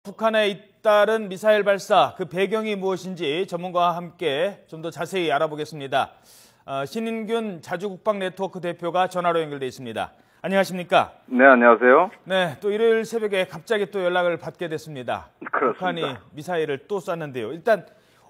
북한에 잇따른 미사일 발사, 그 배경이 무엇인지 전문가와 함께 좀 더 자세히 알아보겠습니다. 신인균 자주국방네트워크 대표가 전화로 연결돼 있습니다. 안녕하십니까? 네, 안녕하세요. 네, 또 일요일 새벽에 갑자기 또 연락을 받게 됐습니다. 그렇습니다. 북한이 미사일을 또 쐈는데요. 일단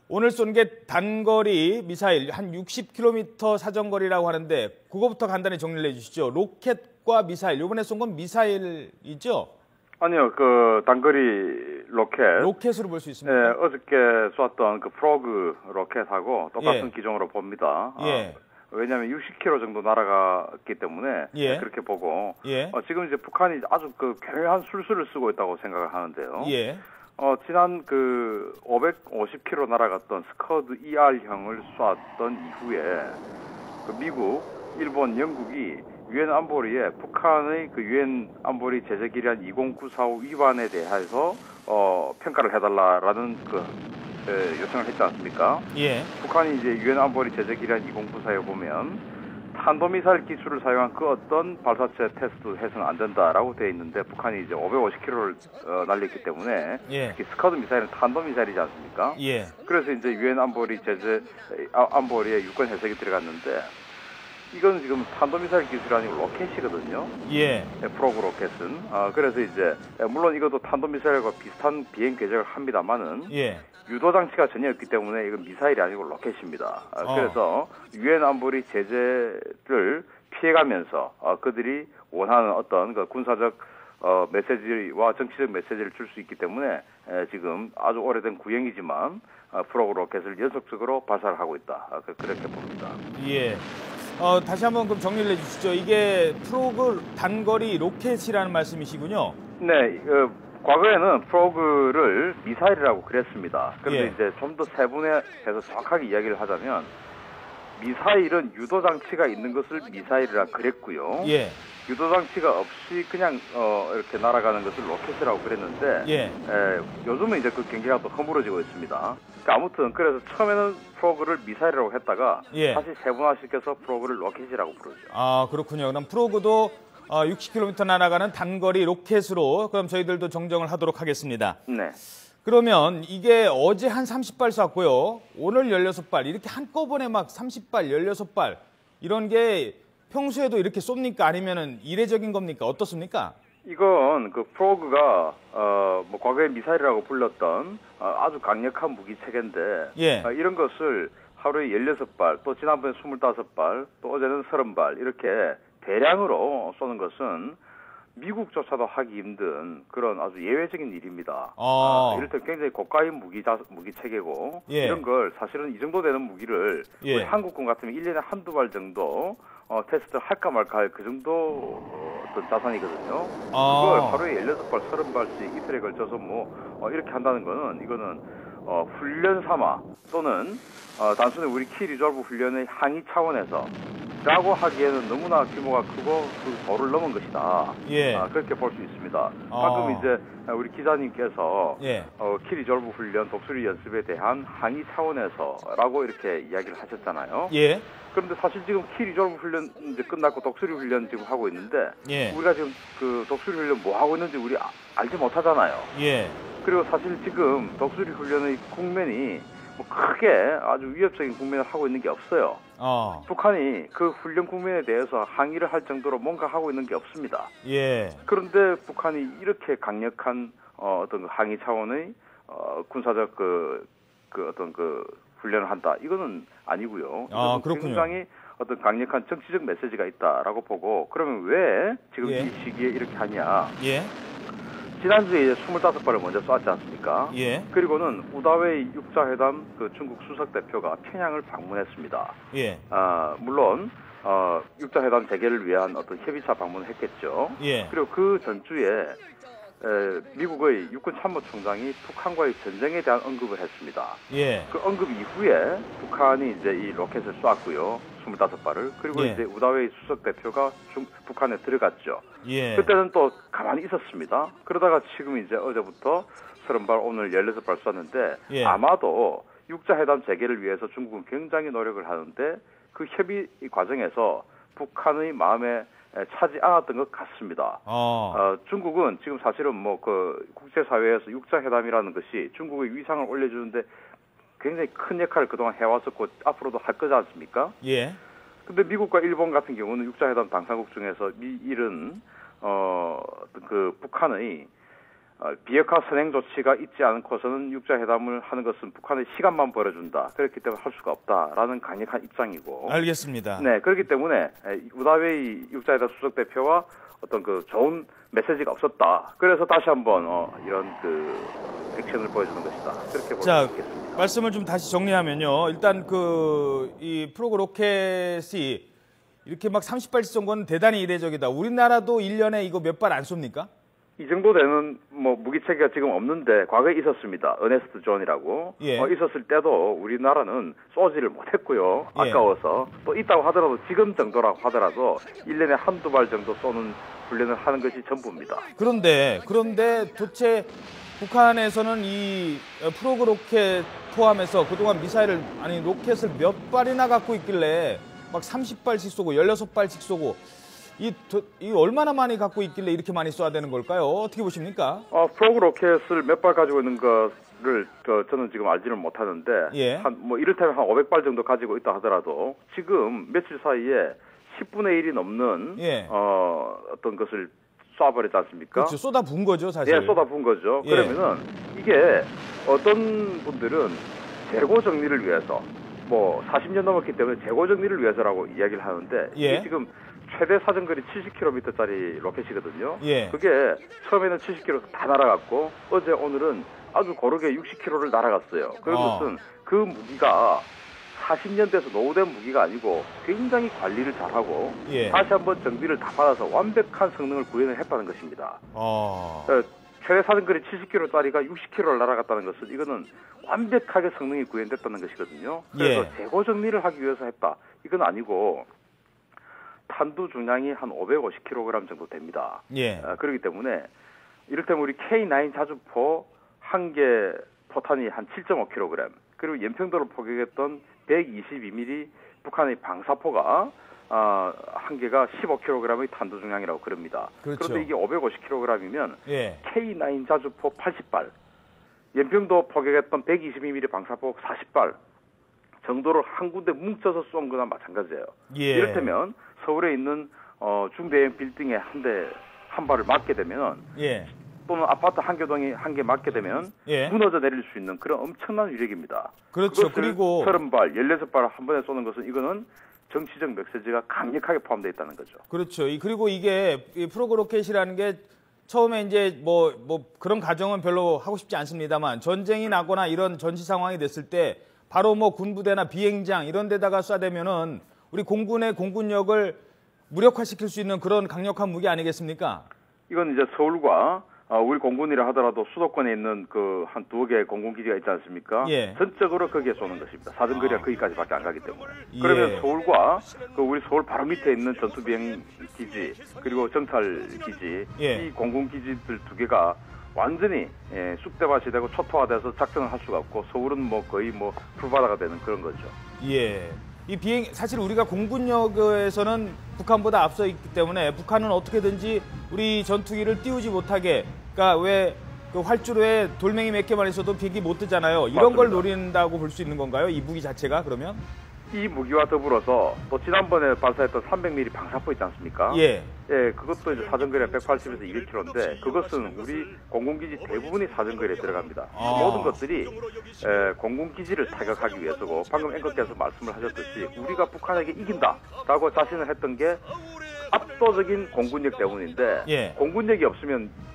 오늘 쏜 게 단거리 미사일 한 60km 사정거리라고 하는데 그거부터 간단히 정리를 해주시죠. 로켓과 미사일, 이번에 쏜 건 미사일이죠? 아니요, 그 단거리 로켓. 로켓으로 볼 수 있습니다. 네, 어저께 쐈던 그 프로그 로켓하고 똑같은 기종으로 봅니다. 예. 왜냐하면 60km 정도 날아갔기 때문에 그렇게 보고 지금 이제 북한이 아주 그 괴묘한 술수를 쓰고 있다고 생각을 하는데요. 지난 그 550km 날아갔던 스커드 ER형을 쐈던 이후에 그 미국, 일본, 영국이 유엔 안보리에 북한의 그 유엔 안보리 제재 기란 20945 위반에 대해서 평가를 해달라라는 그 요청을 했지 않습니까? 북한이 이제 유엔 안보리 제재 기란 2094에 보면 탄도미사일 기술을 사용한 그 어떤 발사체 테스트 해서는 안 된다라고 되어 있는데 북한이 이제 550km를 날렸기 때문에 스커드 미사일은 탄도미사일이지 않습니까? 그래서 이제 유엔 안보리 제재 안보리에 유권 해석이 들어갔는데 이건 지금 탄도미사일 기술이 아니고 로켓이거든요. 프로그 로켓은. 그래서 이제 물론 이것도 탄도미사일과 비슷한 비행 궤적을 합니다만은 유도 장치가 전혀 없기 때문에 이건 미사일이 아니고 로켓입니다. 그래서 유엔 안보리 제재를 피해가면서 그들이 원하는 어떤 그 군사적 메시지와 정치적 메시지를 줄 수 있기 때문에 지금 아주 오래된 구형이지만 프로그 로켓을 연속적으로 발사를 하고 있다. 그렇게 봅니다. 다시 한번 그럼 정리를 해주시죠. 이게 프로그 단거리 로켓이라는 말씀이시군요. 네, 과거에는 프로그를 미사일이라고 그랬습니다. 그런데 이제 좀 더 세분화해서 정확하게 이야기를 하자면 미사일은 유도 장치가 있는 것을 미사일이라 그랬고요. 유도 장치가 없이 그냥 이렇게 날아가는 것을 로켓이라고 그랬는데 요즘은 이제 그 경계가 또 허물어지고 있습니다. 그러니까 아무튼 그래서 처음에는 프로그를 미사일이라고 했다가 다시 세분화시켜서 프로그를 로켓이라고 부르죠. 아, 그렇군요. 그럼 프로그도 60km 날아가는 단거리 로켓으로 그럼 저희들도 정정을 하도록 하겠습니다. 그러면 이게 어제 한 30발 쐈고요. 오늘 16발 이렇게 한꺼번에 막 30발, 16발 이런 게 평소에도 이렇게 쏩니까? 아니면은 이례적인 겁니까? 어떻습니까? 이건 그 프로그가 뭐 과거에 미사일이라고 불렸던 아주 강력한 무기 체계인데 이런 것을 하루에 16발, 또 지난번에 25발, 또 어제는 30발 이렇게 대량으로 쏘는 것은 미국조차도 하기 힘든 그런 아주 예외적인 일입니다. 이를테면 굉장히 고가의 무기 체계고 이런 걸 사실은 이 정도 되는 무기를 우리 한국군 같으면 1년에 한두 발 정도 테스트를 할까 말까 할 그 정도 어떤 자산이거든요. 그걸 하루에 16발, 30발씩 이틀에 걸쳐서 뭐 이렇게 한다는 거는 이거는 훈련 삼아 또는 단순히 우리 키 리졸브 훈련의 항의 차원에서 라고 하기에는 너무나 규모가 크고 그 도를 넘은 것이다. 그렇게 볼 수 있습니다. 방금 이제 우리 기자님께서 키 리졸브 훈련, 독수리 연습에 대한 항의 차원에서라고 이렇게 이야기를 하셨잖아요. 그런데 사실 지금 키 리졸브 훈련 이제 끝났고 독수리 훈련 지금 하고 있는데 우리가 지금 그 독수리 훈련 뭐 하고 있는지 우리 알지 못하잖아요. 그리고 사실 지금 독수리 훈련의 국면이 뭐 크게 아주 위협적인 국면을 하고 있는 게 없어요. 북한이 그 훈련 국면에 대해서 항의를 할 정도로 뭔가 하고 있는 게 없습니다. 그런데 북한이 이렇게 강력한 어떤 그 항의 차원의 군사적 그 어떤 그 훈련을 한다. 이거는 아니고요. 그렇군요. 굉장히 어떤 강력한 정치적 메시지가 있다라고 보고 그러면 왜 지금 이 시기에 이렇게 하냐? 지난주에 이제 25발을 먼저 쐈지 않습니까? 그리고는 우다웨이 육자회담 그 중국 수석 대표가 평양을 방문했습니다. 물론 육자회담 재개를 위한 어떤 협의차 방문을 했겠죠. 그리고 그 전주에 미국의 육군 참모총장이 북한과의 전쟁에 대한 언급을 했습니다. 그 언급 이후에 북한이 이제 이 로켓을 쐈고요. 25발을. 그리고 이제 우다웨이 수석 대표가 북한에 들어갔죠. 그때는 또 가만히 있었습니다. 그러다가 지금 이제 어제부터 30발, 오늘 16발 쐈는데 아마도 육자회담 재개를 위해서 중국은 굉장히 노력을 하는데 그 협의 과정에서 북한의 마음에 차지 않았던 것 같습니다. 중국은 지금 사실은 뭐 그 국제사회에서 육자회담이라는 것이 중국의 위상을 올려주는데 굉장히 큰 역할을 그동안 해왔었고 앞으로도 할 거지 않습니까? 예. 근데 미국과 일본 같은 경우는 육자회담 당사국 중에서 미일은 그 북한의 비핵화 선행 조치가 있지 않고서는 육자회담을 하는 것은 북한의 시간만 벌어준다. 그렇기 때문에 할 수가 없다라는 강력한 입장이고. 알겠습니다. 네, 그렇기 때문에 우다웨이 육자회담 수석 대표와 어떤 그 좋은 메시지가 없었다. 그래서 다시 한번 이런 그 액션을 보여주는 것이다. 그렇게 볼 수 있겠습니다. 말씀을 좀 다시 정리하면요. 일단 이 프로그 로켓이 이렇게 막 30발 쏜 건 대단히 이례적이다. 우리나라도 1년에 이거 몇 발 안 쏩니까? 이 정도 되는 뭐 무기체계가 지금 없는데 과거에 있었습니다. 어네스트 존이라고. 있었을 때도 우리나라는 쏘지를 못했고요. 아까워서. 또 있다고 하더라도 지금 정도라고 하더라도 1년에 한두 발 정도 쏘는 훈련을 하는 것이 전부입니다. 그런데 도대체 북한에서는 이 프로그 로켓 포함해서 그동안 미사일을 로켓을 몇 발이나 갖고 있길래 막 30발씩 쏘고 16발씩 쏘고 이 얼마나 많이 갖고 있길래 이렇게 많이 쏴야 되는 걸까요? 어떻게 보십니까? 프로그 로켓을 몇 발 가지고 있는 거를 저는 지금 알지는 못하는데 이를테면 한 500발 정도 가지고 있다 하더라도 지금 며칠 사이에 10분의 1이 넘는 어떤 것을 쏴버렸지 않습니까? 그렇죠. 쏟아부은 거죠, 사실. 예, 쏟아부은 거죠. 그러면은 이게 어떤 분들은 재고 정리를 위해서 뭐 40년 넘었기 때문에 재고 정리를 위해서라고 이야기를 하는데 이게 지금 최대 사정거리 70km짜리 로켓이거든요. 그게 처음에는 70km 다 날아갔고 어제 오늘은 아주 고르게 60km를 날아갔어요. 그런 것은 그 무기가 40년 돼서 노후된 무기가 아니고 굉장히 관리를 잘하고 다시 한번 정비를 다 받아서 완벽한 성능을 구현을 했다는 것입니다. 최대 사정거리 70km짜리가 60km를 날아갔다는 것은 이거는 완벽하게 성능이 구현됐다는 것이거든요. 그래서 재고 정리를 하기 위해서 했다. 이건 아니고 탄두 중량이 한 550kg 정도 됩니다. 그렇기 때문에 이를테면 우리 K9 자주포 한 개 포탄이 한 7.5kg 그리고 연평도를 포격했던 122mm 북한의 방사포가 한 개가 15kg의 탄두 중량이라고 그럽니다. 그런데 이게 550kg이면 K9 자주포 80발, 연평도 포격했던 122mm 방사포 40발 정도를 한 군데 뭉쳐서 쏜 거나 마찬가지예요. 이를테면 서울에 있는 중대형 빌딩에 한 발을 맞게 되면 또는 아파트 한 개 맞게 되면 무너져 내릴 수 있는 그런 엄청난 위력입니다. 그렇죠. 그리고 30발, 16발 한 번에 쏘는 것은 이거는 정치적 메시지가 강력하게 포함되어 있다는 거죠. 그렇죠. 그리고 이게 프로그 로켓이라는 게 처음에 이제 뭐 그런 가정은 별로 하고 싶지 않습니다만 전쟁이 나거나 이런 전시 상황이 됐을 때 바로 뭐 군부대나 비행장 이런 데다가 쏴대면은 우리 공군의 공군력을 무력화시킬 수 있는 그런 강력한 무기 아니겠습니까? 이건 이제 서울과 우리 공군이라 하더라도 수도권에 있는 그 한 두어 개의 공군기지가 있지 않습니까? 전적으로 거기에 쏘는 것입니다. 사정거리가 거기까지밖에 안 가기 때문에. 그러면 서울과 우리 서울 바로 밑에 있는 전투비행기지 그리고 정찰기지 이 공군기지들 두 개가 완전히 쑥대밭이 되고 초토화돼서 작전을 할 수가 없고 서울은 뭐 거의 뭐 풀바다가 되는 그런 거죠. 이 사실 우리가 공군력에서는 북한보다 앞서 있기 때문에 북한은 어떻게든지 우리 전투기를 띄우지 못하게, 그러니까 왜 그 활주로에 돌멩이 몇 개만 있어도 비행기 못 뜨잖아요. 이런 걸 노린다고 볼 수 있는 건가요? 이 무기 자체가 그러면? 이 무기와 더불어서 또 지난번에 발사했던 300mm 방사포 있지 않습니까? 그것도 이제 사정거리가 180에서 200km인데 그것은 우리 공군기지 대부분이 사정거리에 들어갑니다. 모든 것들이 공군기지를 타격하기 위해서고 방금 앵커께서 말씀을 하셨듯이 우리가 북한에게 이긴다라고 자신을 했던 게 압도적인 공군력 때문인데 공군력이 없으면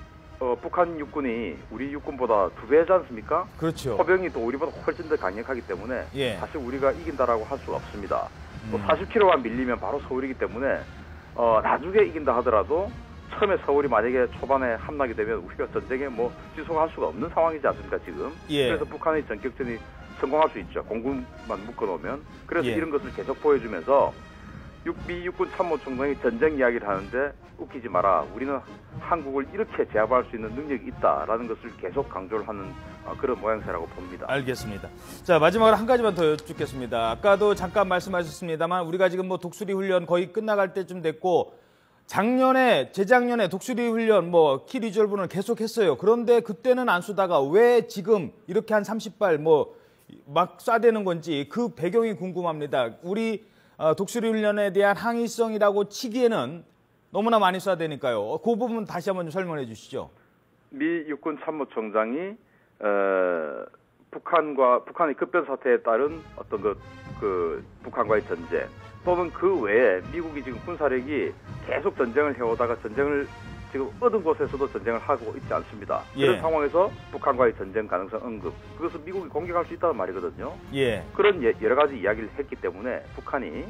북한 육군이 우리 육군보다 2배지 않습니까? 그렇죠. 포병이 또 우리보다 훨씬 더 강력하기 때문에 사실 우리가 이긴다라고 할 수가 없습니다. 또 40km만 밀리면 바로 서울이기 때문에 나중에 이긴다 하더라도 처음에 서울이 만약에 초반에 함락이 되면 우리가 전쟁에 뭐 지속할 수가 없는 상황이지 않습니까 지금? 그래서 북한의 전격전이 성공할 수 있죠. 공군만 묶어놓으면. 그래서 이런 것을 계속 보여주면서 미 육군 참모총장이 전쟁 이야기를 하는데 웃기지 마라. 우리는 한국을 이렇게 제압할 수 있는 능력이 있다라는 것을 계속 강조를 하는 그런 모양새라고 봅니다. 알겠습니다. 자, 마지막으로 한 가지만 더 여쭙겠습니다. 아까도 잠깐 말씀하셨습니다만 우리가 지금 뭐 독수리 훈련 거의 끝나갈 때쯤 됐고 재작년에 독수리 훈련 키 리졸브는 계속했어요. 그런데 그때는 안 쏘다가 왜 지금 이렇게 한 30발 막 쏴대는 건지 그 배경이 궁금합니다. 우리 독수리 훈련에 대한 항의성이라고 치기에는 너무나 많이 쏴대니까요. 그 부분 다시 한번 좀 설명해 주시죠. 미 육군 참모총장이 북한의 급변 사태에 따른 어떤 그 북한과의 전쟁 또는 그 외에 미국이 지금 군사력이 계속 전쟁을 해오다가 전쟁을 지금 얻은 곳에서도 전쟁을 하고 있지 않습니다. 그런 상황에서 북한과의 전쟁 가능성 언급, 그것을 미국이 공격할 수 있다는 말이거든요. 그런 여러 가지 이야기를 했기 때문에 북한이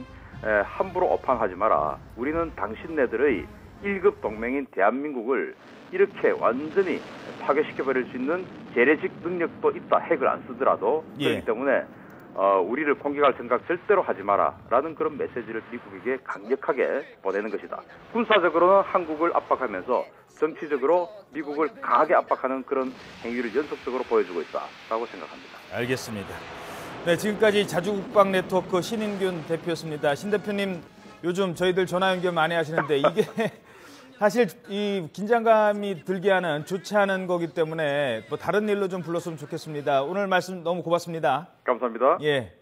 함부로 오판하지 마라. 우리는 당신네들의 1급 동맹인 대한민국을 이렇게 완전히 파괴시켜버릴 수 있는 재래식 능력도 있다. 핵을 안 쓰더라도. 그렇기 때문에 우리를 공격할 생각 절대로 하지 마라 라는 그런 메시지를 미국에게 강력하게 보내는 것이다. 군사적으로는 한국을 압박하면서 정치적으로 미국을 강하게 압박하는 그런 행위를 연속적으로 보여주고 있다라고 생각합니다. 알겠습니다. 네, 지금까지 자주국방 네트워크 신인균 대표였습니다. 신 대표님, 요즘 저희들 전화 연결 많이 하시는데 이게 사실 이 긴장감이 들게 하는 좋지 않은 거기 때문에 다른 일로 좀 불렀으면 좋겠습니다. 오늘 말씀 너무 고맙습니다. 감사합니다. 예.